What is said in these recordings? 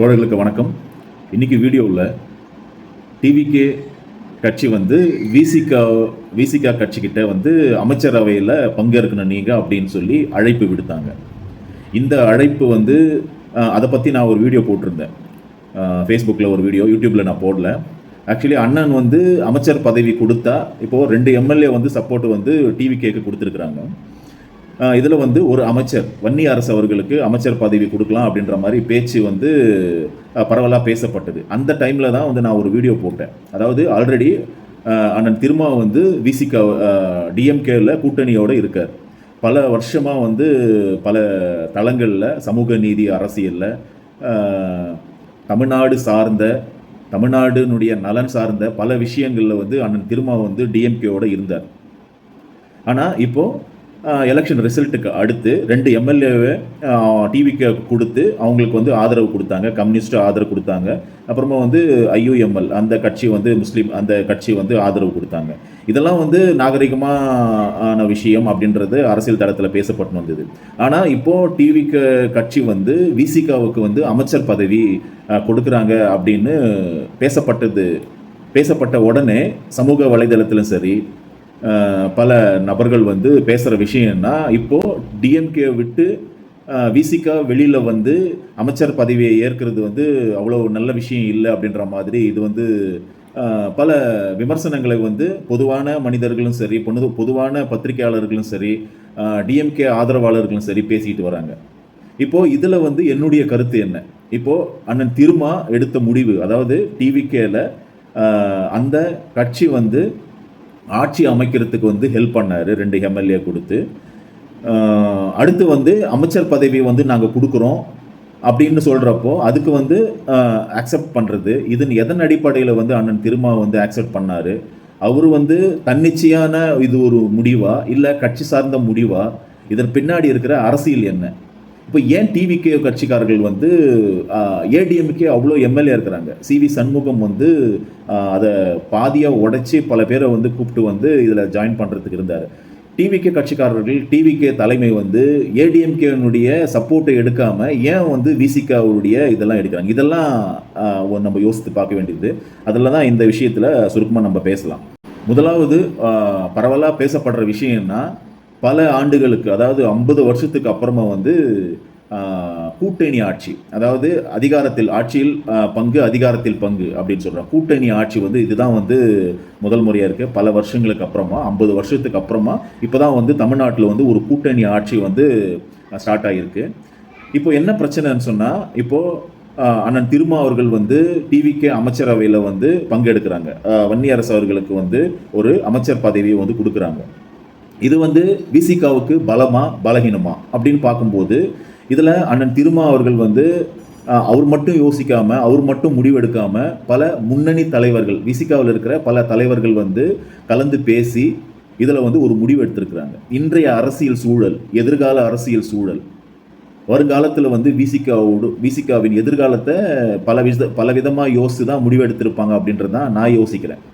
தோழர்களுக்கு வணக்கம். இன்னைக்கு வீடியோவில் டிவிகே கட்சி வந்து விசிகா கட்சிக்கிட்ட வந்து அமைச்சரவையில் பங்கேற்கணும் நீங்கள் அப்படின்னு சொல்லி அழைப்பு விடுத்தாங்க. இந்த அழைப்பு வந்து அதை பற்றி நான் ஒரு வீடியோ போட்டிருந்தேன். ஃபேஸ்புக்கில் ஒரு வீடியோ, யூடியூப்பில் நான் போடல. ஆக்சுவலி அண்ணன் வந்து அமைச்சர் பதவி கொடுத்தா இப்போது 2 எம்எல்ஏ வந்து சப்போர்ட் வந்து டிவிகேக்கு கொடுத்துருக்குறாங்க. இதில் வந்து ஒரு அமைச்சர் வன்னி அரசு அவர்களுக்கு அமைச்சர் பதவி கொடுக்கலாம் அப்படின்ற மாதிரி பேச்சு வந்து பரவலாக பேசப்பட்டது. அந்த டைமில் தான் வந்து நான் ஒரு வீடியோ போட்டேன். அதாவது ஆல்ரெடி அண்ணன் திருமா வந்து விசிகா டிஎம்கேவில் கூட்டணியோடு இருக்கார். பல வருஷமாக வந்து பல தளங்களில் சமூக நீதி அரசியலில் தமிழ்நாடுனுடைய நலன் சார்ந்த பல விஷயங்களில் வந்து அண்ணன் திருமா வந்து டிஎம்கேவோடு இருந்தார். ஆனால் இப்போது எலெக்ஷன் ரிசல்ட்டுக்கு அடுத்து 2 எம்எல்ஏவை டிவிக்கு கொடுத்து அவங்களுக்கு வந்து ஆதரவு கொடுத்தாங்க, கம்யூனிஸ்ட் ஆதரவு கொடுத்தாங்க. அப்புறமா வந்து ஐயூஎம்எல் அந்த கட்சி வந்து முஸ்லீம் அந்த கட்சி வந்து ஆதரவு கொடுத்தாங்க. இதெல்லாம் வந்து நாகரிகமான விஷயம் அப்படின்றது அரசியல் தளத்தில் பேசப்பட்டு வந்தது. ஆனால் இப்போது டிவிக்கு கட்சி வந்து விசிகாவுக்கு வந்து அமைச்சர் பதவி கொடுக்குறாங்க அப்படின்னு பேசப்பட்ட உடனே சமூக வலைதளத்திலும் சரி பல நபர்கள் வந்து பேசுகிற விஷயம்னா, இப்போது டிஎம்கே விட்டு விசிகா வெளியில் வந்து அமைச்சர் பதவியை ஏற்கிறது வந்து அவ்வளோ நல்ல விஷயம் இல்லை அப்படின்ற மாதிரி இது வந்து பல விமர்சனங்களை வந்து பொதுவான மனிதர்களும் சரி, பொதுவான பத்திரிகையாளர்களும் சரி, டிஎம்கே ஆதரவாளர்களும் சரி பேசிக்கிட்டு வராங்க. இப்போது இதில் வந்து என்னுடைய கருத்து என்ன? இப்போது அண்ணன் திருமா எடுத்த முடிவு, அதாவது டிவிகேல அந்த கட்சி வந்து ஆட்சி அமைக்கிறதுக்கு வந்து ஹெல்ப் பண்ணார் 2 எம்எல்ஏ கொடுத்து. அடுத்து வந்து அமைச்சர் பதவி வந்து நாங்கள் கொடுக்குறோம் அப்படின்னு சொல்கிறப்போ அதுக்கு வந்து அக்செப்ட் பண்ணுறது, இது எதன் அடிப்படையில் வந்து அண்ணன் திருமா வந்து அக்செப்ட் பண்ணார்? அவர் வந்து தன்னிச்சையான இது ஒரு முடிவா இல்லை கட்சி சார்ந்த முடிவா? இதன் பின்னாடி இருக்கிற அரசியல் என்ன? இப்போ ஏன் டிவிகே கட்சிக்காரர்கள் வந்து ஏடிஎம்கே அவ்வளோ எம்எல்ஏ இருக்கிறாங்க, சிவி சண்முகம் வந்து அதை பாதியாக உடைச்சி பல பேரை வந்து கூப்பிட்டு வந்து இதில் ஜாயின் பண்ணுறதுக்கு இருந்தார். டிவிகே கட்சிக்காரர்கள், டிவிகே தலைமை வந்து ஏடிஎம்கேனுடைய சப்போர்ட்டை எடுக்காமல் ஏன் வந்து விசிகாவுடைய இதெல்லாம் எடுக்கிறாங்க? இதெல்லாம் நம்ம யோசித்து பார்க்க வேண்டியது. அதில் தான் இந்த விஷயத்தில் சுருக்கமாக நம்ம பேசலாம். முதலாவது பரவலாக பேசப்படுற விஷயம்னா, பல ஆண்டுகளுக்கு, அதாவது 50 வருஷத்துக்கு அப்புறமா வந்து கூட்டணி ஆட்சி, அதாவது ஆட்சியில் பங்கு அதிகாரத்தில் பங்கு அப்படின்னு சொல்கிறோம். கூட்டணி ஆட்சி வந்து இதுதான் வந்து முதல் முறையாக இருக்குது. பல வருஷங்களுக்கு அப்புறமா, 50 வருஷத்துக்கு அப்புறமா இப்போ தான் வந்து தமிழ்நாட்டில் வந்து ஒரு கூட்டணி ஆட்சி வந்து ஸ்டார்ட் ஆகியிருக்கு. இப்போ என்ன பிரச்சனைன்னு சொன்னால், இப்போது அண்ணன் திருமா அவர்கள் வந்து டிவிகே அமைச்சரவையில் வந்து பங்கெடுக்கிறாங்க. வன்னியரசு அவர்களுக்கு வந்து ஒரு அமைச்சர் பதவியை வந்து கொடுக்குறாங்க. இது வந்து விசிகாவுக்கு பலமா பலகீனமா அப்படின்னு பார்க்கும்போது, இதில் அண்ணன் திருமா அவர்கள் வந்து அவர் மட்டும் யோசிக்காமல், அவர் மட்டும் முடிவெடுக்காமல், பல முன்னணி தலைவர்கள், விசிகாவில் இருக்கிற பல தலைவர்கள் வந்து கலந்து பேசி இதில் வந்து ஒரு முடிவு எடுத்திருக்கிறாங்க. இன்றைய அரசியல் சூழல், எதிர்கால அரசியல் சூழல், வருங்காலத்தில் வந்து விசிகாவின் எதிர்காலத்தை பலவிதமாக யோசித்து தான் முடிவு எடுத்திருப்பாங்க அப்படின்றது தான் நான் யோசிக்கிறேன்.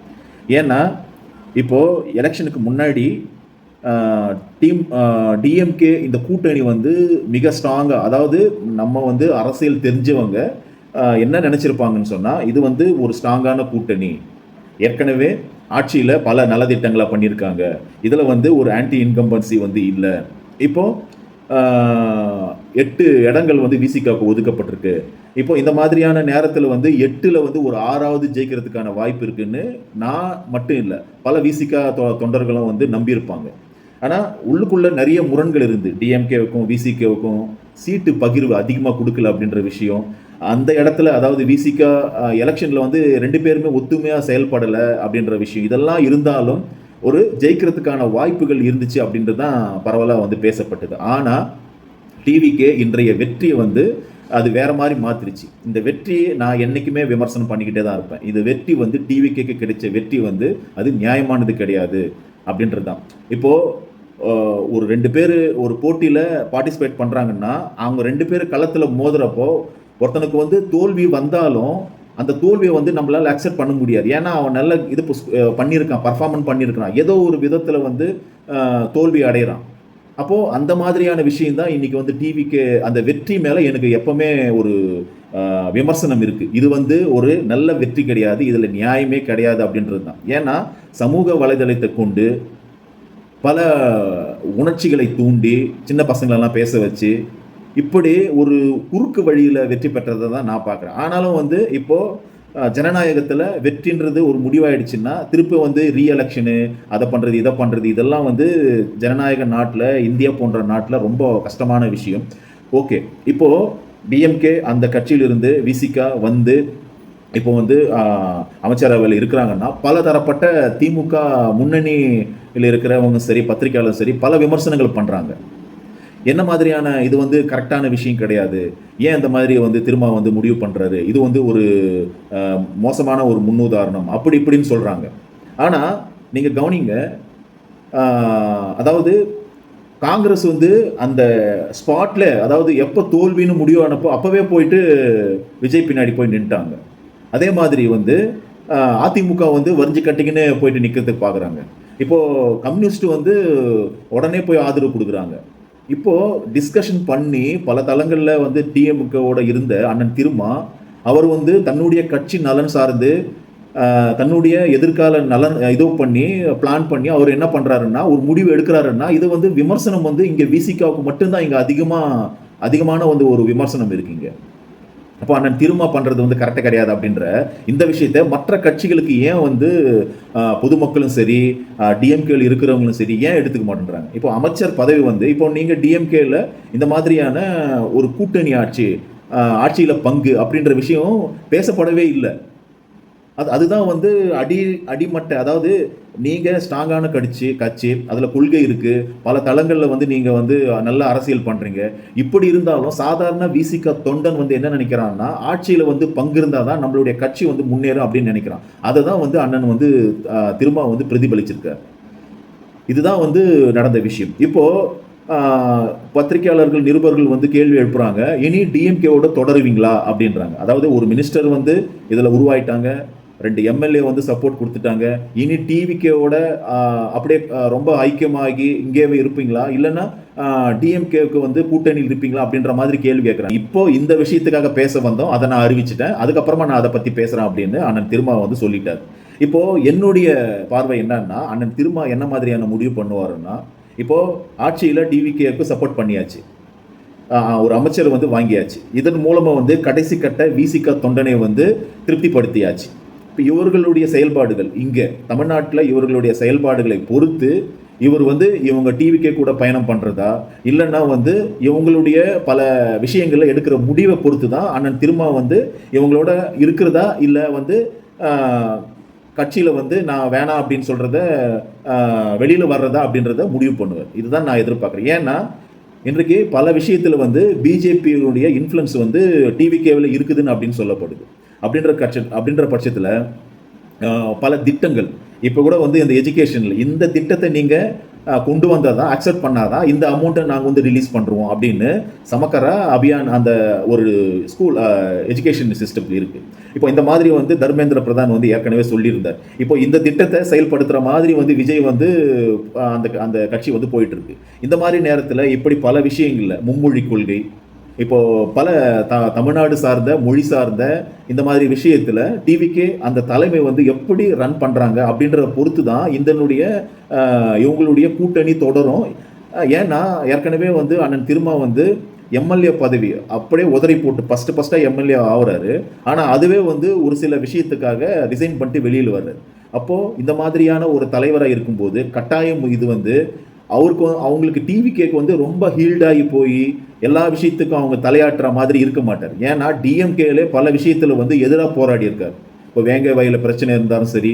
ஏன்னா இப்போது எலெக்ஷனுக்கு முன்னாடி டிஎம்கே இந்த கூட்டணி வந்து மிக ஸ்ட்ராங்காக, அதாவது நம்ம வந்து அரசியல் தெரிஞ்சவங்க என்ன நினச்சிருப்பாங்கன்னு சொன்னால், இது வந்து ஒரு ஸ்ட்ராங்கான கூட்டணி, ஏற்கனவே ஆட்சியில் பல நலத்திட்டங்களை பண்ணியிருக்காங்க, இதில் வந்து ஒரு ஆன்டி இன்கம்பன்சி வந்து இல்லை, இப்போது 8 இடங்கள் வந்து விசிகாவுக்கு ஒதுக்கப்பட்டிருக்கு, இப்போ இந்த மாதிரியான நேரத்தில் வந்து 8ல் வந்து ஒரு 6வது ஜெயிக்கிறதுக்கான வாய்ப்பு இருக்குன்னு நான் மட்டும் இல்லை, பல விசிகா தொண்டர்களும் வந்து நம்பியிருப்பாங்க. ஆனால் உள்ளுக்குள்ளே நிறைய முரண்கள் இருந்து, டிஎம்கேவுக்கும் விசிகேவுக்கும் சீட்டு பகிர்வு அதிகமாக கொடுக்கல அப்படின்ற விஷயம் அந்த இடத்துல, அதாவது விசிகா எலெக்ஷனில் வந்து 2 பேருமே ஒத்துமையாக செயல்படலை அப்படின்ற விஷயம், இதெல்லாம் இருந்தாலும் ஒரு ஜெயிக்கிறதுக்கான வாய்ப்புகள் இருந்துச்சு அப்படின்றது தான் பரவலாக வந்து பேசப்பட்டது. ஆனால் டிவிகே இன்றைய வெற்றியை வந்து அது வேற மாதிரி மாற்றிருச்சு. இந்த வெற்றியை நான் என்றைக்குமே விமர்சனம் பண்ணிக்கிட்டே தான் இருப்பேன். இது வெற்றி வந்து டிவிகேக்கு கிடைச்ச வெற்றி வந்து அது நியாயமானது கிடையாது அப்படின்றது தான். இப்போது ஒரு 2 பேர் ஒரு போட்டியில் பார்ட்டிசிபேட் பண்ணுறாங்கன்னா, அவங்க 2 பேர் களத்தில் மோதுறப்போ ஒருத்தனுக்கு வந்து தோல்வி வந்தாலும் அந்த தோல்வியை வந்து நம்மளால் அக்செப்ட் பண்ண முடியாது. ஏன்னா அவன் நல்ல இது பண்ணியிருக்கான், பர்ஃபார்மன்ஸ் பண்ணியிருக்கான், ஏதோ ஒரு விதத்தில் வந்து தோல்வி அடைகிறான். அப்போது அந்த மாதிரியான விஷயம் தான் இன்றைக்கி வந்து டிவிக்கு அந்த வெற்றி மேலே எனக்கு எப்போவுமே ஒரு விமர்சனம் இருக்கு. இது வந்து ஒரு நல்ல வெற்றி கிடையாது, இதுல நியாயமே கிடையாது அப்படின்றது தான். ஏன்னா சமூக வலைதளத்தை கொண்டு பல உணர்ச்சிகளை தூண்டி சின்ன பசங்களெல்லாம் பேச வச்சு இப்படி ஒரு குறுக்கு வழியில வெற்றி பெற்றதை தான் நான் பார்க்குறேன். ஆனாலும் வந்து இப்போ ஜனநாயகத்தில் வெற்றின்றது ஒரு முடிவாயிடுச்சுன்னா திருப்பி வந்து ரீஎலெக்ஷனு அதை பண்ணுறது இதை பண்ணுறது இதெல்லாம் வந்து ஜனநாயக நாட்டில், இந்தியா போன்ற நாட்டில் ரொம்ப கஷ்டமான விஷயம். ஓகே, இப்போது டிஎம்கே அந்த கட்சியிலிருந்து விசிகா வந்து இப்போ வந்து அமைச்சரவையில் இருக்கிறாங்கன்னா பல தரப்பட்ட திமுக முன்னணியில் இருக்கிறவங்க சரி, பத்திரிகையாளர் சரி, பல விமர்சனங்கள் பண்ணுறாங்க. என்ன மாதிரியான இது வந்து கரெக்டான விஷயம் கிடையாது, ஏன் இந்த மாதிரி வந்து திரும்ப வந்து முடிவு பண்ணுறாரு, இது வந்து ஒரு மோசமான ஒரு முன்னுதாரணம் அப்படி இப்படின்னு சொல்கிறாங்க. ஆனால் நீங்கள் கவனிங்க, அதாவது காங்கிரஸ் வந்து அந்த ஸ்பாட்ல, அதாவது எப்போ தோல்வின்னு முடிவானப்போ அப்போவே போயிட்டு விஜய் பின்னாடி போய் நின்ட்டாங்க. அதே மாதிரி வந்து அதிமுக வந்து வரிஞ்சு கட்டிங்கன்னு போயிட்டு நிற்கிறதுக்கு பார்க்குறாங்க. இப்போது கம்யூனிஸ்ட் வந்து உடனே போய் ஆதரவு கொடுக்குறாங்க. இப்போது டிஸ்கஷன் பண்ணி பல தளங்களில் வந்து டிஎம்கேவோட இருந்த அண்ணன் திருமா அவர் வந்து தன்னுடைய கட்சி நலன் சார்ந்து தன்னுடைய எதிர்கால நலன் இதோ பண்ணி பிளான் பண்ணி அவர் என்ன பண்ணுறாருன்னா ஒரு முடிவு எடுக்கிறாருன்னா இது வந்து விமர்சனம் வந்து இங்கே விசிகாவுக்கு மட்டும்தான் இங்கே அதிகமான வந்து ஒரு விமர்சனம் இருக்குங்க. அப்போ அண்ணன் திருமா பண்ணுறது வந்து கரெக்டாக கிடையாது அப்படின்ற இந்த விஷயத்தை மற்ற கட்சிகளுக்கு ஏன் வந்து பொதுமக்களும் சரி, டிஎம்கேல இருக்கிறவங்களும் சரி ஏன் எடுத்துக்க மாட்டேன்றாங்க? இப்போ அமைச்சர் பதவி வந்து இப்போ நீங்கள் டிஎம்கேல இந்த மாதிரியான ஒரு கூட்டணி ஆட்சியில் பங்கு அப்படின்ற விஷயம் பேசப்படவே இல்லை. அதுதான் வந்து அடிமட்ட, அதாவது நீங்கள் ஸ்ட்ராங்கான கட்சி, அதில் கொள்கை இருக்குது, பல தளங்களில் வந்து நீங்கள் வந்து நல்ல அரசியல் பண்ணுறீங்க. இப்படி இருந்தாலும் சாதாரண விசிக தொண்டன் வந்து என்ன நினைக்கிறான்னா ஆட்சியில் வந்து பங்கு இருந்தால் தான் நம்மளுடைய கட்சி வந்து முன்னேறும் அப்படின்னு நினைக்கிறான். அதை தான் வந்து அண்ணன் வந்து திரும்ப வந்து பிரதிபலிச்சிருக்கார். இதுதான் வந்து நடந்த விஷயம். இப்போது பத்திரிகையாளர்கள், நிருபர்கள் வந்து கேள்வி எழுப்புறாங்க, இனி டிஎம்கேவோட தொடருவீங்களா அப்படின்றாங்க. அதாவது ஒரு மினிஸ்டர் வந்து இதில் உருவாயிட்டாங்க, 2 எம்எல்ஏ வந்து சப்போர்ட் கொடுத்துட்டாங்க, இனி டிவிகேவோட அப்படியே ரொம்ப ஐக்கியமாகி இங்கேயே இருப்பீங்களா, இல்லைன்னா டிஎம்கேவுக்கு வந்து கூட்டணியில் இருப்பீங்களா அப்படின்ற மாதிரி கேள்வி கேட்குறாங்க. இப்போ இந்த விஷயத்துக்காக பேச வந்தோம், அதை நான் அறிவிச்சிட்டேன், அதுக்கப்புறமா நான் அதை பற்றி பேசுகிறேன் அப்படின்னு அண்ணன் திருமா வந்து சொல்லிட்டார். இப்போ என்னுடைய பார்வை என்னன்னா, அண்ணன் திருமா என்ன மாதிரியான முடிவு பண்ணுவாருன்னா, இப்போ ஆட்சியில் டிவிகேவுக்கு சப்போர்ட் பண்ணியாச்சு, ஒரு அமைச்சர் வந்து வாங்கியாச்சு, இதன் மூலமாக வந்து கடைசி கட்ட விசிக தொண்டனை வந்து திருப்திப்படுத்தியாச்சு. இப்போ இவர்களுடைய செயல்பாடுகள் இங்கே தமிழ்நாட்டில் இவர்களுடைய செயல்பாடுகளை பொறுத்து இவர் வந்து இவங்க டிவிகே கூட பயணம் பண்ணுறதா இல்லைன்னா வந்து இவங்களுடைய பல விஷயங்களில் எடுக்கிற முடிவை பொறுத்து தான் அண்ணன் திருமா வந்து இவங்களோட இருக்கிறதா இல்லை வந்து கட்சியில் வந்து நான் வேணாம் அப்படின்னு சொல்கிறத வெளியில் வர்றதா அப்படின்றத முடிவு பண்ணுவேன். இதுதான் நான் எதிர்பார்க்குறேன். ஏன்னா இன்றைக்கு பல விஷயத்தில் வந்து பிஜேபியுடைய இன்ஃப்ளூயன்ஸ் வந்து டிவிகேவில் இருக்குதுன்னு அப்படின்னு சொல்லப்படுது. அப்படின்ற பட்சத்தில் பல திட்டங்கள் இப்போ கூட வந்து இந்த எஜுகேஷனில் இந்த திட்டத்தை நீங்கள் கொண்டு வந்தால் தான், அக்செப்ட் பண்ணாதான் இந்த அமௌண்ட்டை நாங்கள் வந்து ரிலீஸ் பண்ணுறோம் அப்படின்னு சமக்கரா அபியான் அந்த ஒரு ஸ்கூல் எஜுகேஷன் சிஸ்டம் இருக்குது. இப்போ இந்த மாதிரி வந்து தர்மேந்திர பிரதான் வந்து ஏற்கனவே சொல்லியிருந்தார். இப்போ இந்த திட்டத்தை செயல்படுத்துகிற மாதிரி வந்து விஜய் வந்து அந்த கட்சி வந்து போயிட்டுருக்கு. இந்த மாதிரி நேரத்தில் இப்படி பல விஷயங்களில் மும்மொழி கொள்கை, இப்போது பல தமிழ்நாடு சார்ந்த மொழி சார்ந்த இந்த மாதிரி விஷயத்தில் டிவிகே அந்த தலைமை வந்து எப்படி ரன் பண்ணுறாங்க அப்படின்றத பொறுத்து தான் இவங்களுடைய கூட்டணி தொடரும். ஏன்னா ஏற்கனவே வந்து அண்ணன் திருமா வந்து எம்எல்ஏ பதவி அப்படியே உதறி போட்டு ஃபஸ்ட்டாக எம்எல்ஏ ஆகுறாரு. ஆனால் அதுவே வந்து ஒரு சில விஷயத்துக்காக ரிசைன் பண்ணிட்டு வெளியில் வர்றாரு. அப்போது இந்த மாதிரியான ஒரு தலைவராக இருக்கும்போது கட்டாயம் இது வந்து அவங்களுக்கு டிவிகேக்கு வந்து ரொம்ப ஹீல்டாகி போய் எல்லா விஷயத்துக்கும் அவங்க தலையாட்டுற மாதிரி இருக்க மாட்டார். ஏன்னா டிஎம்கேலே பல விஷயத்தில் வந்து எதிராக போராடி இருக்கார். இப்போ வேங்க வயலில் பிரச்சனை இருந்தாலும் சரி,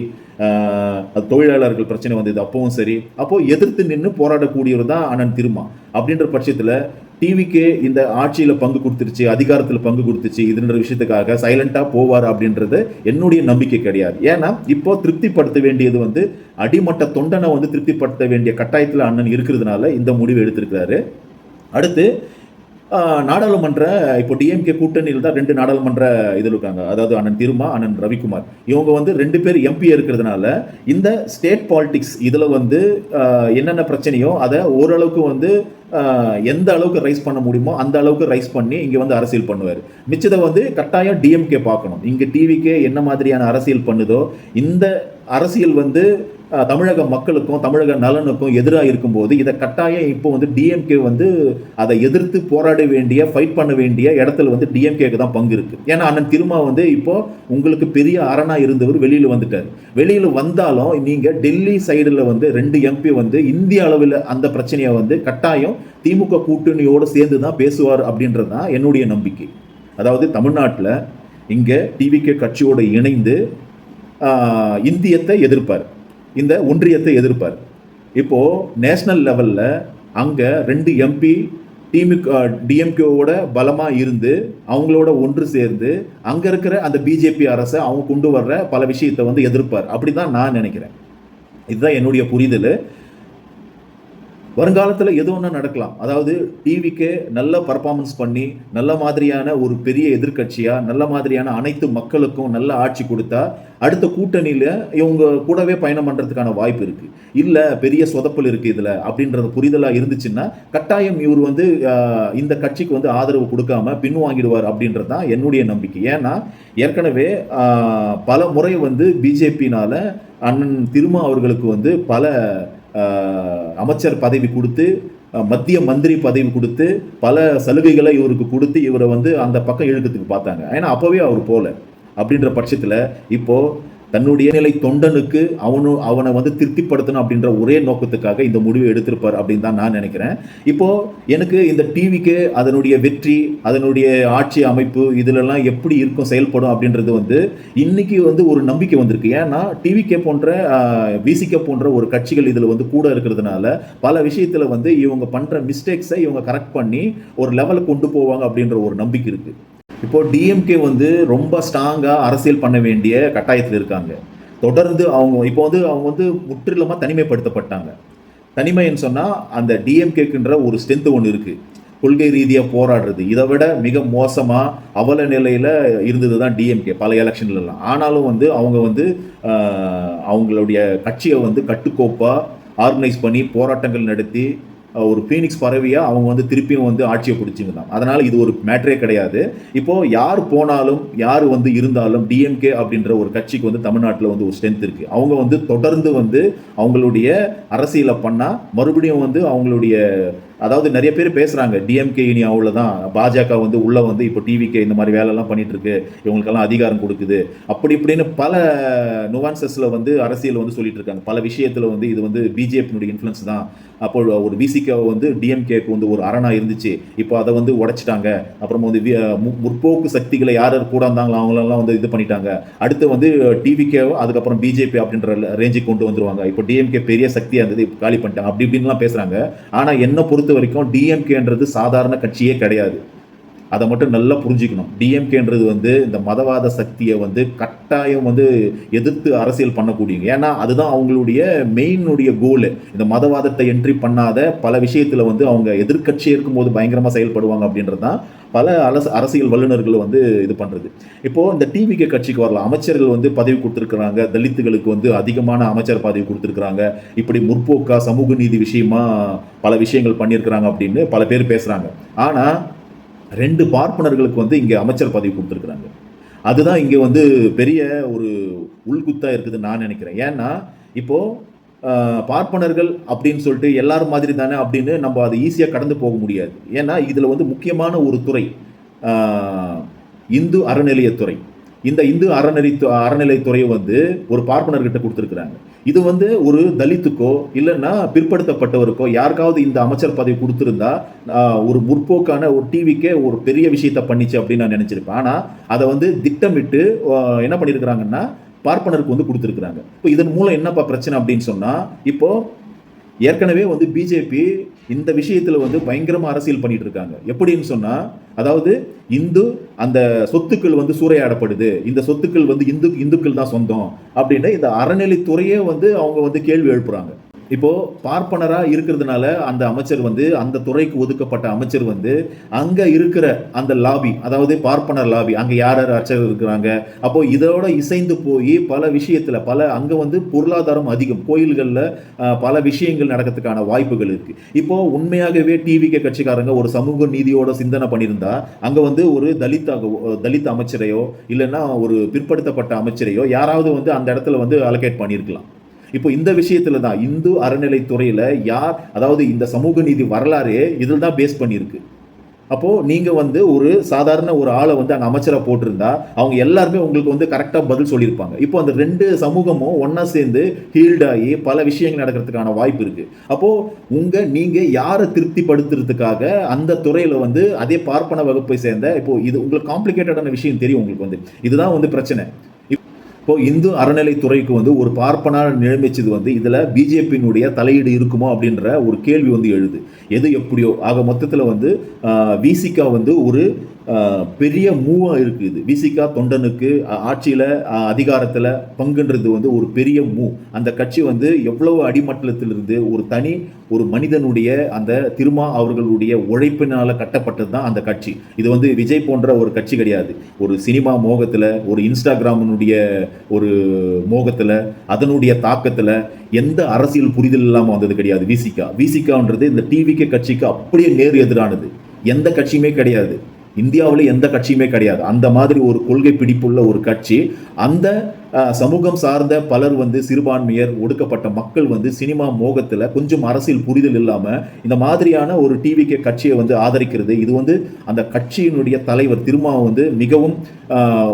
தொழிலாளர்கள் பிரச்சனை வந்தது அப்பவும் சரி, அப்போது எதிர்த்து நின்று போராடக்கூடியவர் தான் அண்ணன் திருமா. அப்படின்ற பட்சத்தில் டிவிகே இந்த ஆட்சியில் பங்கு கொடுத்துருச்சு, அதிகாரத்தில் பங்கு கொடுத்துச்சு, இதுன்ற விஷயத்துக்காக சைலண்டாக போவார் அப்படின்றது என்னுடைய நம்பிக்கை கிடையாது. ஏன்னா இப்போ திருப்திப்படுத்த வேண்டியது வந்து அடிமட்ட தொண்டனை வந்து திருப்திப்படுத்த வேண்டிய கட்டாயத்தில் அண்ணன் இருக்கிறதுனால இந்த முடிவு எடுத்திருக்கிறாரு. அடுத்து நாடாளுமன்ற இப்போ டிஎம்கே கூட்டணியில் தான் 2 நாடாளுமன்ற இதில் இருக்காங்க. அதாவது அண்ணன் திருமா, அண்ணன் ரவிக்குமார். இவங்க வந்து 2 பேர் எம்பி இருக்கிறதுனால இந்த ஸ்டேட் பாலிடிக்ஸ் இதில் வந்து என்னென்ன பிரச்சனையோ அதை ஓரளவுக்கு வந்து எந்த அளவுக்கு ரைஸ் பண்ண முடியுமோ அந்த அளவுக்கு ரைஸ் பண்ணி இங்கே வந்து அரசியல் பண்ணுவார். மிச்சத்தை வந்து கட்டாயம் டிஎம்கே பார்க்கணும். இங்கே டிவிக்கே என்ன மாதிரியான அரசியல் பண்ணுதோ இந்த அரசியல் வந்து தமிழக மக்களுக்கும் தமிழக நலனுக்கும் எதிராக இருக்கும்போது இதை கட்டாயம் இப்போ வந்து டிஎம்கே வந்து அதை எதிர்த்து போராட வேண்டிய ஃபைட் பண்ண வேண்டிய இடத்துல வந்து டிஎம்கேக்கு தான் பங்கு இருக்கு. ஏன்னா அண்ணன் திருமா வந்து இப்போ உங்களுக்கு பெரிய அரணா இருந்தவர் வெளியில் வந்துட்டார். வெளியில் வந்தாலும் நீங்க டெல்லி சைடில் வந்து 2 எம்பி வந்து இந்திய அளவில் அந்த பிரச்சனையை வந்து கட்டாயம் திமுக கூட்டணியோடு சேர்ந்து தான் பேசுவார் அப்படின்றது தான் என்னுடைய நம்பிக்கை. அதாவது தமிழ்நாட்டில் இங்கே டிவிகே கட்சியோடு இணைந்து இந்தியத்தை எதிர்ப்பார், இந்த ஒன்றியத்தை எதிர்ப்பார். இப்போ நேஷனல் லெவலில் அங்கே 2 எம்பி டிஎம்கேவோட பலமாக இருந்து அவங்களோட ஒன்று சேர்ந்து அங்கே இருக்கிற அந்த பிஜேபி அரசை அவங்க கொண்டு வர்ற பல விஷயத்தை வந்து எதிர்ப்பார். அப்படி தான் நான் நினைக்கிறேன். இதுதான் என்னுடைய புரிதல். வருங்காலத்தில் எது ஒன்றா நடக்கலாம். அதாவது டிவிக்கு நல்ல பர்ஃபார்மன்ஸ் பண்ணி நல்ல மாதிரியான ஒரு பெரிய எதிர்கட்சியாக நல்ல மாதிரியான அனைத்து மக்களுக்கும் நல்ல ஆட்சி கொடுத்தா அடுத்த கூட்டணியில் இவங்க கூடவே பயணம் பண்ணுறதுக்கான வாய்ப்பு இருக்குது. இல்லை பெரிய சொதப்பல் இருக்குது இதில் அப்படின்றது புரிதலாக இருந்துச்சுன்னா கட்டாயம் இவர் வந்து இந்த கட்சிக்கு வந்து ஆதரவு கொடுக்காம பின்வாங்கிடுவார் அப்படின்றது தான் என்னுடைய நம்பிக்கை. ஏன்னா ஏற்கனவே பல முறை வந்து பிஜேபினால் அண்ணன் திருமா அவர்களுக்கு வந்து பல அமைச்சர் பதவி கொடுத்து மத்திய மந்திரி பதவி கொடுத்து பல சலுகைகளை இவருக்கு கொடுத்து இவரை வந்து அந்த பக்கம் இழுக்கிறதுக்கு பார்த்தாங்க. ஏன்னா அப்போவே அவர் போல. அப்படின்ற பட்சத்தில் இப்போ தன்னுடைய நிலை தொண்டனுக்கு அவனை வந்து திருப்திப்படுத்தணும் அப்படின்ற ஒரே நோக்கத்துக்காக இந்த முடிவை எடுத்திருப்பார் அப்படின்னு தான் நான் நினைக்கிறேன். இப்போ எனக்கு இந்த டிவிக்கு அதனுடைய வெற்றி அதனுடைய ஆட்சி அமைப்பு இதிலெல்லாம் எப்படி இருக்கும் செயல்படும் அப்படின்றது வந்து இன்னைக்கு வந்து ஒரு நம்பிக்கை வந்திருக்கு. ஏன்னா டிவிகே போன்ற விசிகே போன்ற ஒரு கட்சிகள் இதில் வந்து கூட இருக்கிறதுனால பல விஷயத்தில் வந்து இவங்க பண்ணுற மிஸ்டேக்ஸை இவங்க கரெக்ட் பண்ணி ஒரு லெவலுக்கு கொண்டு போவாங்க அப்படின்ற ஒரு நம்பிக்கை இருக்குது. இப்போ டிஎம்கே வந்து ரொம்ப ஸ்ட்ராங்காக அரசியல் பண்ண வேண்டிய கட்டாயத்தில் இருக்காங்க. தொடர்ந்து அவங்க வந்து முற்றிலுமாக தனிமைப்படுத்தப்பட்டாங்க. தனிமைன்னு சொன்னால் அந்த டிஎம்கேக்குன்ற ஒரு ஸ்ட்ரென்த் ஒன்று இருக்குது, கொள்கை ரீதியாக போராடுறது. இதை விட மிக மோசமாக அவல நிலையில் இருந்தது தான் டிஎம்கே பல எலெக்ஷன்லாம். ஆனாலும் வந்து அவங்க வந்து அவங்களுடைய கட்சியை வந்து கட்டுக்கோப்பாக ஆர்கனைஸ் பண்ணி போராட்டங்கள் நடத்தி ஒரு ஃபீனிக்ஸ் பறவையாக அவங்க வந்து திருப்பியும் வந்து ஆட்சியை பிடிச்சிங்க தான். அதனால் இது ஒரு மேட்ரே கிடையாது. இப்போது யார் போனாலும் யார் வந்து இருந்தாலும் டிஎம்கே அப்படின்ற ஒரு கட்சிக்கு வந்து தமிழ்நாட்டில் வந்து ஒரு ஸ்ட்ரென்த் இருக்குது. அவங்க வந்து தொடர்ந்து வந்து அவங்களுடைய அரசியலை பண்ணால் மறுபடியும் வந்து அவங்களுடைய அதாவது நிறைய பேர் பேசுகிறாங்க டிஎம்கே இனி அவ்வளோதான், பாஜக வந்து உள்ளே வந்து இப்போ டிவிகே இந்த மாதிரி வேலைலாம் பண்ணிகிட்ருக்கு, இவங்களுக்கெல்லாம் அதிகாரம் கொடுக்குது அப்படி இப்படின்னு பல நுவான்சஸில் வந்து அரசியல் வந்து சொல்லிட்டு இருக்காங்க. பல விஷயத்தில் வந்து இது வந்து பிஜேபியினுடைய இன்ஃப்ளூயன்ஸ் தான். அப்போ ஒரு விசிகே வந்து டிஎம்கேக்கு வந்து ஒரு அரணாக இருந்துச்சு, இப்போ அதை வந்து உடைச்சிட்டாங்க. அப்புறமா வந்து முற்போக்கு சக்திகளை யார் கூட இருந்தாங்களோ அவங்களெல்லாம் வந்து இது பண்ணிட்டாங்க. அடுத்து வந்து டிவிகே அதுக்கப்புறம் பிஜேபி அப்படின்ற ரேஞ்சுக்கு கொண்டு வந்துருவாங்க. இப்போ டிஎம்கே பெரிய சக்தியாக இருந்தது, இப்போ காலி பண்ணிட்டாங்க அப்படி இப்படின்லாம் பேசுகிறாங்க. ஆனால் என்ன பொறுத்த வரைக்கும் டிஎம்கேன்றது சாதாரண கட்சியே கிடையாது. அதை மட்டும் நல்லா புரிஞ்சுக்கணும். டிஎம்கேன்றது வந்து இந்த மதவாத சக்தியை வந்து கட்டாயம் வந்து எதிர்த்து அரசியல் பண்ணக்கூடியங்க. ஏன்னா அதுதான் அவங்களுடைய மெயினுடைய கோல். இந்த மதவாதத்தை என்ட்ரி பண்ணாத பல விஷயத்தில் வந்து அவங்க எதிர்கட்சி இருக்கும்போது பயங்கரமாக செயல்படுவாங்க அப்படின்றது தான் பல அரசியல் வல்லுநர்கள் வந்து இது பண்ணுறது. இப்போது இந்த டிவிகே கட்சிக்கு வரலாம், அமைச்சர்கள் வந்து பதவி கொடுத்துருக்குறாங்க, தலித்துகளுக்கு வந்து அதிகமான அமைச்சர் பதவி கொடுத்துருக்குறாங்க, இப்படி முற்போக்கா சமூக நீதி விஷயமா பல விஷயங்கள் பண்ணியிருக்கிறாங்க அப்படின்னு பல பேர் பேசுகிறாங்க. ஆனால் 2 பார்ப்பனர்களுக்கு வந்து இங்கே அமைச்சர் பதவி கொடுத்துருக்குறாங்க. அதுதான் இங்கே வந்து பெரிய ஒரு உள்குத்தாக இருக்குதுன்னு நான் நினைக்கிறேன். ஏன்னா இப்போது பார்ப்பனர்கள் அப்படின்னு சொல்லிட்டு எல்லாரும் மாதிரி தானே அப்படின்னு நம்ம அதை ஈஸியாக கடந்து போக முடியாது. ஏன்னா இதில் வந்து முக்கியமான ஒரு துறை இந்து அறநிலையத்துறை. இந்த இந்து அறநிலைத்துறையை வந்து ஒரு பார்ப்பனர்கிட்ட கொடுத்துருக்குறாங்க. இது வந்து ஒரு தலித்துக்கோ இல்லைன்னா பிற்படுத்தப்பட்டவருக்கோ யாருக்காவது இந்த அமைச்சர் பதவி கொடுத்துருந்தா ஒரு முற்போக்கான ஒரு டிவிக்கே ஒரு பெரிய விஷயத்த பண்ணிச்சு அப்படின்னு நான் நினச்சிருப்பேன். ஆனால் அதை வந்து திட்டமிட்டு என்ன பண்ணியிருக்கிறாங்கன்னா பார்ப்பனருக்கு வந்து கொடுத்துருக்குறாங்க. இப்போ இதன் மூலம் என்னப்பா பிரச்சனை அப்படின்னு சொன்னால், இப்போது ஏற்கனவே வந்து பிஜேபி இந்த விஷயத்தில் வந்து பயங்கரமாக அரசியல் பண்ணிட்டு இருக்காங்க. எப்படின்னு சொன்னால், அதாவது அந்த சொத்துக்கள் வந்து சூறையாடப்படுது, இந்த சொத்துக்கள் வந்து இந்துக்கள் தான் சொந்தம் அப்படின்னு இந்த அறநிலைத்துறையே வந்து அவங்க வந்து கேள்வி எழுப்புறாங்க. இப்போ பார்ப்பனரா இருக்கிறதுனால அந்த அமைச்சர் வந்து அந்த துறைக்கு ஒதுக்கப்பட்ட அமைச்சர் வந்து அங்க இருக்கிற அந்த லாபி, அதாவது பார்ப்பனர் லாபி, அங்க யார் யார் அர்ச்சகர் இருக்கிறாங்க, அப்போ இதோட இசைந்து போய் பல விஷயத்துல அங்க வந்து பொருளாதாரம் அதிகம், கோயில்கள்ல பல விஷயங்கள் நடக்கிறதுக்கான வாய்ப்புகள் இருக்கு. இப்போ உண்மையாகவே டிவிகே கட்சிக்காரங்க ஒரு சமூக நீதியோட சிந்தனை பண்ணியிருந்தா அங்க வந்து ஒரு தலித் அமைச்சரையோ இல்லைன்னா ஒரு பிற்படுத்தப்பட்ட அமைச்சரையோ யாராவது வந்து அந்த இடத்துல வந்து அலோகேட் பண்ணியிருக்கலாம். இப்போ இந்த விஷயத்துல தான் இந்து அறநிலைத்துறையில அதாவது இந்த சமூக நீதி வரலாறே இதில் தான் பேஸ் பண்ணியிருக்கு. அப்போ நீங்க வந்து ஒரு சாதாரண ஒரு ஆளை வந்து அங்க அமைச்சரா போட்டிருந்தா அவங்க எல்லாருமே உங்களுக்கு வந்து கரெக்டா பதில் சொல்லியிருப்பாங்க. இப்போ அந்த 2 சமூகமும் ஒன்னா சேர்ந்து ஹீல்ட் ஆகி பல விஷயங்கள் நடக்கிறதுக்கான வாய்ப்பு இருக்கு. அப்போ நீங்க யாரை திருப்திப்படுத்துறதுக்காக அந்த துறையில வந்து அதே பார்ப்பன வகுப்பை சேர்ந்த, இப்போ இது உங்களுக்கு காம்ப்ளிகேட்டடான விஷயம் தெரியும், உங்களுக்கு வந்து இதுதான் வந்து பிரச்சனை. இப்போ இந்து அறநிலைத்துறைக்கு வந்து ஒரு பார்ப்பனார் நியமிச்சது வந்து இதுல பிஜேபியினுடைய தலையீடு இருக்குமோ அப்படின்ற ஒரு கேள்வி வந்து எழுது. எது எப்படியோ ஆக மொத்தத்தில் வந்து விசிகா வந்து ஒரு பெரிய மூவா இருக்குது. விசிகா தொண்டனுக்கு ஆட்சியில் அதிகாரத்தில் பங்குன்றது வந்து ஒரு பெரிய அந்த கட்சி வந்து எவ்வளவு அடிமட்டத்திலிருந்து ஒரு மனிதனுடைய அந்த திருமா அவர்களுடைய உழைப்பினால கட்டப்பட்டது தான் அந்த கட்சி. இது வந்து விஜய் போன்ற ஒரு கட்சி கிடையாது. ஒரு சினிமா மோகத்தில், ஒரு இன்ஸ்டாகிராமினுடைய ஒரு மோகத்தில், அதனுடைய தாக்கத்தில் எந்த அரசியல் புரிதல் இல்லாமல் வந்தது கிடையாது. விசிகான்றது இந்த டிவிகே கட்சிக்கு அப்படியே நேர் எதிரானது. எந்த கட்சியுமே கிடையாது, இந்தியாவில் எந்த கட்சியுமே கிடையாது அந்த மாதிரி ஒரு கொள்கை பிடிப்புள்ள ஒரு கட்சி. அந்த சமூகம் சார்ந்த பலர் வந்து சிறுபான்மையர், ஒடுக்கப்பட்ட மக்கள் வந்து சினிமா மோகத்தில் கொஞ்சம் அரசியல் புரிதல் இல்லாமல் இந்த மாதிரியான ஒரு டிவிகே கட்சியை வந்து ஆதரிக்கிறது, இது வந்து அந்த கட்சியினுடைய தலைவர் திருமாவை வந்து மிகவும்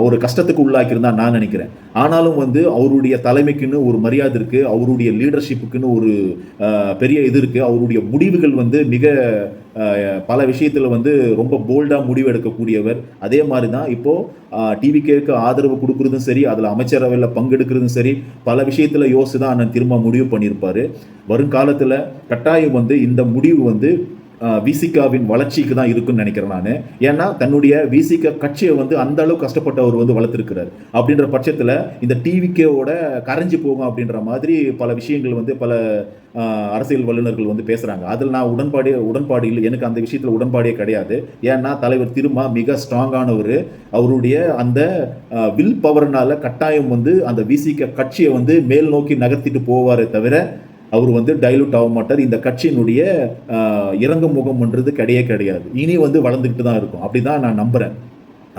ஒரு கஷ்டத்துக்கு உள்ளாக்கியிருந்தா நான் நினைக்கிறேன். ஆனாலும் வந்து அவருடைய தலைமைக்குன்னு ஒரு மரியாதை இருக்குது, அவருடைய லீடர்ஷிப்புக்குன்னு ஒரு பெரிய இது இருக்குது. அவருடைய முடிவுகள் வந்து மிக பல விஷயத்தில் வந்து ரொம்ப போல்டாக முடிவு எடுக்கக்கூடியவர். அதே மாதிரி தான் இப்போது டிவிகேக்கு ஆதரவு கொடுக்குறதும் சரி, அதில் அமைச்சரவையில் பங்கெடுக்கிறதும் சரி, பல விஷயத்தில் யோசித்து தான் அண்ணன் திரும்ப முடிவு பண்ணியிருப்பார். வருங்காலத்தில் கட்டாயம் வந்து இந்த முடிவு வந்து விசிகாவின் வளர்ச்சிக்கு தான் இருக்குன்னு நினைக்கிறேன் நான். ஏன்னா தன்னுடைய விசிகா கட்சியை வந்து அந்த அளவுக்கு கஷ்டப்பட்டு அவர் வந்து வளர்த்துருக்கிறார். அப்படின்ற பட்சத்தில் இந்த டிவிகேவோட கரைஞ்சி போகும் அப்படின்ற மாதிரி பல விஷயங்கள் வந்து பல அரசியல் வல்லுநர்கள் வந்து பேசுகிறாங்க. அதில் நான் உடன்பாடு இல்லை, எனக்கு அந்த விஷயத்தில் உடன்பாடே கிடையாது. ஏன்னா தலைவர் திருமா மிக ஸ்ட்ராங்கானவர். அவருடைய அந்த வில் பவர்னால கட்டாயம் வந்து அந்த விசிகா கட்சியை வந்து மேல் நோக்கி நகர்த்திட்டு போவாரே தவிர அவர் வந்து டைலூட் ஆக மாட்டார். இந்த கட்சியினுடைய இறங்கு முகம்ன்றது கிடையாது. இனி வந்து வளர்ந்துக்கிட்டு தான் இருக்கும், அப்படிதான் நான் நம்புகிறேன்.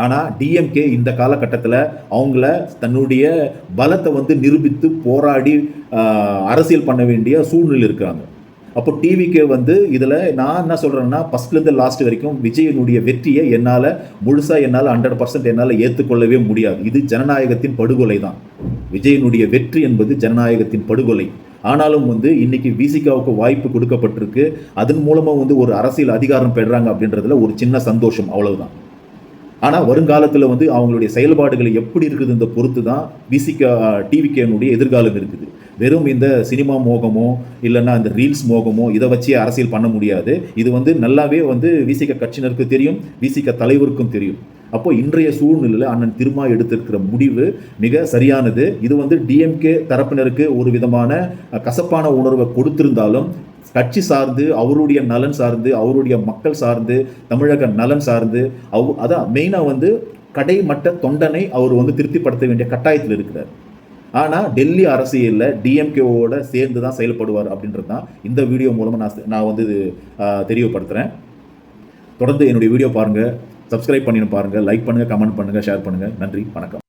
ஆனால் டிஎம்கே இந்த காலகட்டத்தில் அவங்கள தன்னுடைய பலத்தை வந்து நிரூபித்து போராடி அரசியல் பண்ண வேண்டிய சூழ்நிலை இருக்கிறாங்க. அப்போ டிவிகே வந்து இதில் நான் என்ன சொல்கிறேன்னா, ஃபஸ்ட்லேருந்து லாஸ்ட் வரைக்கும் விஜயனுடைய வெற்றியை என்னால் 100% என்னால் ஏற்றுக்கொள்ளவே முடியாது. இது ஜனநாயகத்தின் படுகொலை தான். விஜயனுடைய வெற்றி என்பது ஜனநாயகத்தின் படுகொலை. ஆனாலும் வந்து இன்னைக்கு விசிகாவுக்கு வாய்ப்பு கொடுக்கப்பட்டிருக்கு, அதன் மூலமாக வந்து ஒரு அரசியல் அதிகாரம் பெறுறாங்க அப்படின்றதுல ஒரு சின்ன சந்தோஷம், அவ்வளவுதான். ஆனால் வருங்காலத்தில் வந்து அவங்களுடைய செயல்பாடுகள் எப்படி இருக்குது இந்த பொறுத்து தான் டிவிகேனுடைய எதிர்காலம் இருக்குது. வெறும் இந்த சினிமா மோகமோ இல்லைன்னா இந்த ரீல்ஸ் மோகமோ இதை வச்சு அரசியல் பண்ண முடியாது. இது வந்து நல்லாவே வந்து விசிக கட்சியினருக்கு தெரியும், விசிக தலைவருக்கும் தெரியும். அப்போ இன்றைய சூழ்நிலையில் அண்ணன் திருமா எடுத்திருக்கிற முடிவு மிக சரியானது. இது வந்து டிஎம்கே தரப்பினருக்கு ஒரு விதமான கசப்பான உணர்வை கொடுத்திருந்தாலும் கட்சி சார்ந்து, அவருடைய நலன் சார்ந்து, அவருடைய மக்கள் சார்ந்து, தமிழக நலன் சார்ந்து, அதான் மெயினாக வந்து கடைமட்ட தொண்டனை அவர் வந்து திருப்திப்படுத்த வேண்டிய கட்டாயத்தில் இருக்கிறார். ஆனால் டெல்லி அரசியலில் டிஎம்கேவோட சேர்ந்து தான் செயல்படுவார் அப்படின்றது தான் இந்த வீடியோ மூலமாக நான் வந்து தெரியப்படுத்துகிறேன். தொடர்ந்து என்னுடைய வீடியோ பாருங்கள், சப்ஸ்கிரைப் பண்ணின்னு பாருங்கள், லைக் பண்ணுங்கள், கமெண்ட் பண்ணுங்கள், ஷேர் பண்ணுங்கள். நன்றி, வணக்கம்.